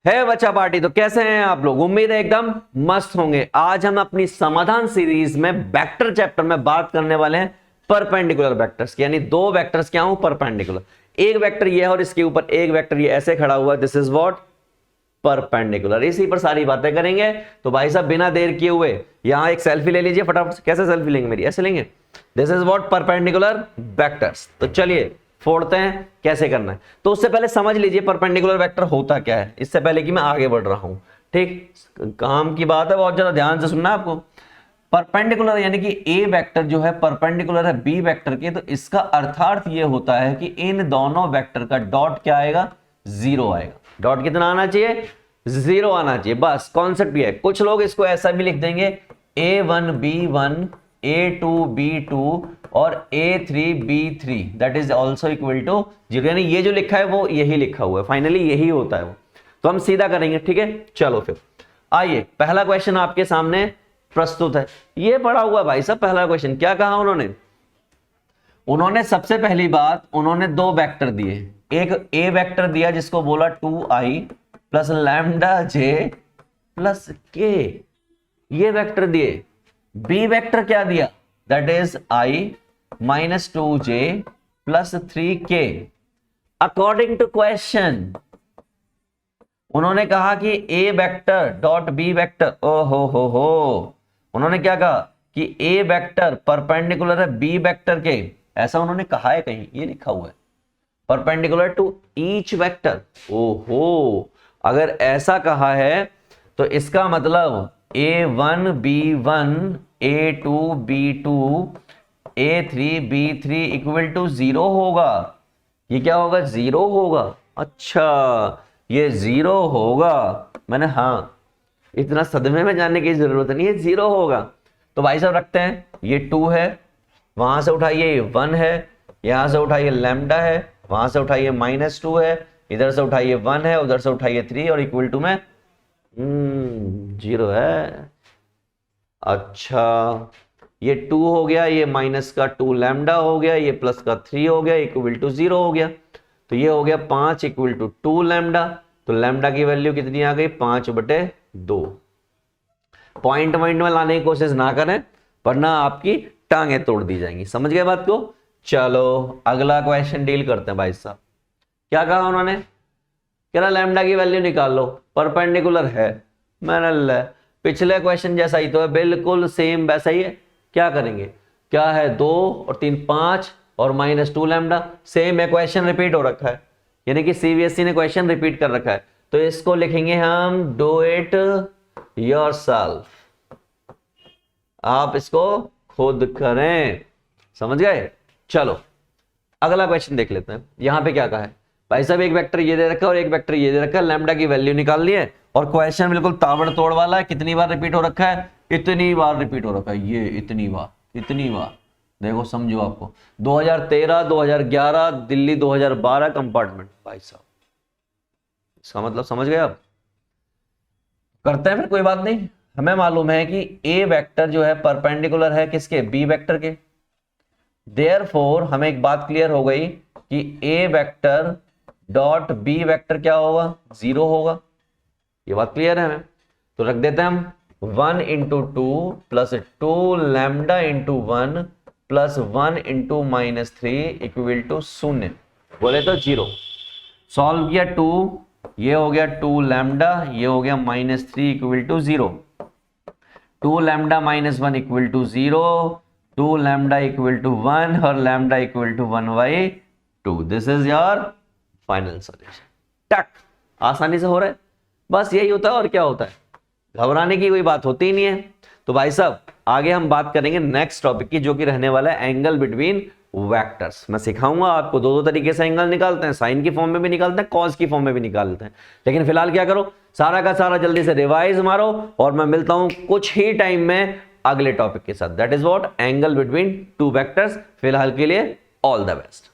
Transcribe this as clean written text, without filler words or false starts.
है बच्चा पार्टी। तो कैसे हैं आप लोग? उम्मीद है एकदम मस्त होंगे। आज हम अपनी समाधान सीरीज में वेक्टर चैप्टर में बात करने वाले हैं परपेंडिकुलर वेक्टर्स की, यानी दो वेक्टर्स क्या हूं परपेंडिकुलर। एक वेक्टर ये है और इसके ऊपर एक वेक्टर ये ऐसे खड़ा हुआ, दिस इज व्हाट परपेंडिकुलर। इसी पर सारी बातें करेंगे। तो भाई साहब बिना देर किए हुए यहां एक सेल्फी ले लीजिए फटाफट। कैसे सेल्फी लेंगे मेरी? ऐसे लेंगे। This is what perpendicular vectors. तो चलिए फोड़ते हैं कैसे करना है। तो उससे पहले समझ लीजिए परपेंडिकुलर वेक्टर होता क्या है, इससे पहले कि मैं आगे बढ़ रहा हूं। ठीक, काम की बात है, बहुत ज्यादा ध्यान से सुनना आपको। परपेंडिकुलर यानी कि ए वेक्टर जो है परपेंडिकुलर है बी वेक्टर के, तो इसका अर्थार्थ ये होता है कि इन दोनों वेक्टर का डॉट क्या आएगा? जीरो आएगा। डॉट कितना आना चाहिए? जीरो आना चाहिए। बस कॉन्सेप्ट ये है। कुछ लोग इसको ऐसा भी लिख देंगे a1 b1 a2 b2 और a3 b3 that is also equal to zero, यानी ये जो लिखा है वो यही लिखा हुआ है, फाइनली यही होता है वो। तो हम सीधा करेंगे, ठीक है। चलो फिर आइए, पहला क्वेश्चन आपके सामने प्रस्तुत है। ये पढ़ा हुआ है भाई साहब। पहला क्वेश्चन क्या कहा उन्होंने सबसे पहली बात, उन्होंने दो वेक्टर दिए। एक ए वेक्टर दिया जिसको बोला 2i प्लस लैम्डा जे प्लस के, ये वेक्टर दिए। बी वेक्टर क्या दिया? That is i minus 2j plus 3k। According to question उन्होंने कहा कि A vector dot B vector, ओ हो, उन्होंने क्या कहा कि ए वेक्टर परपेंडिकुलर है बी वेक्टर के। ऐसा उन्होंने कहा है कहीं? ये लिखा हुआ है परपेंडिकुलर टू ईच वेक्टर। ओहो, अगर ऐसा कहा है तो इसका मतलब a1 b1 a2 b2 a3 b3 equal to zero होगा। ये क्या होगा? जीरो होगा। अच्छा, ये जीरो होगा। मैंने हाँ, इतना सदमे में जाने की जरूरत नहीं है, जीरो होगा। तो भाई साहब रखते हैं, ये 2 है, वहां से उठाइए 1 है, यहां से उठाइए लैम्डा है, वहां से उठाइए -2 है, इधर से उठाइए 1 है, उधर से उठाइए 3 और इक्वल टू में जीरो है। अच्छा, ये 2 हो गया, ये माइनस का 2 लैम्डा हो गया, ये प्लस का 3 हो गया, इक्वल टू 0 हो गया। तो ये हो गया 5 इक्वल टू 2 लैम्डा। तो लैम्डा की वैल्यू कितनी आ गई? 5/2। पॉइंट में लाने की कोशिश ना करें वरना आपकी टांगे तोड़ दी जाएंगी। समझ गए बात को? चलो अगला क्वेश्चन डील करते हैं भाई साहब। क्या कहा उन्होंने? कह रहा लैम्डा की वैल्यू निकाल लो, परपेंडिकुलर है। मैंने ले पिछले क्वेश्चन जैसा ही तो है, बिल्कुल सेम वैसा ही है। क्या करेंगे? क्या है? 2 और 3 5 और -2 लैम्डा। सेम है, क्वेश्चन रिपीट हो रखा है, यानी कि सीबीएसई ने क्वेश्चन रिपीट कर रखा है। तो इसको लिखेंगे हम डू इट योरसेल्फ, आप इसको खुद करें। समझ गए? चलो अगला क्वेश्चन देख लेते हैं। यहां पे क्या कहा है भाई साहब? एक वेक्टर ये दे रखा है और एक वेक्टर ये दे रखा है, लैम्डा की वैल्यू निकालनी है और क्वेश्चन बिल्कुल ताबड़तोड़ वाला है। कितनी बार रिपीट हो रखा है? इतनी बार रिपीट हो रखा है। ये इतनी बार देखो, समझो आपको 2013 2011 दिल्ली 2012 कंपार्टमेंट। भाई साहब इसका मतलब समझ गए आप? करते हैं फिर, कोई बात नहीं। हमें मालूम है कि ए वेक्टर जो है परपेंडिकुलर है किसके? बी वेक्टर के। देयरफॉर हमें एक बात क्लियर हो गई कि A vector dot B vector क्या होगा? जीरो होगा। ये बात क्लियर है हमें। तो रख देते हैं हम 1 into 2 plus 2 lambda into 1 plus 1 into -3 equal to 0। बोले तो 0। सॉल्व किया 2, ये हो गया 2 लैम्डा, ये हो गया -3 equal to 0। 2 lambda -1 equal to 0, 2 lambda equal to 1 और lambda equal to 1/2। This is your final solution. टक, आसानी से हो रहा है। बस यही होता है और क्या होता है, घबराने की कोई बात होती ही नहीं है। तो भाई साहब आगे हम बात करेंगे नेक्स्ट टॉपिक की, जो कि रहने वाला है एंगल बिटवीन वेक्टर्स। मैं सिखाऊंगा आपको दो तरीके से एंगल निकालते हैं, साइन की फॉर्म में भी निकालते हैं, कॉस की फॉर्म में भी निकालते हैं। लेकिन फिलहाल क्या करो, सारा का सारा जल्दी से रिवाइज मारो और मैं मिलता हूं कुछ ही टाइम में अगले टॉपिक के साथ। That is what angle between two vectors. फिलहाल के लिए ऑल द बेस्ट।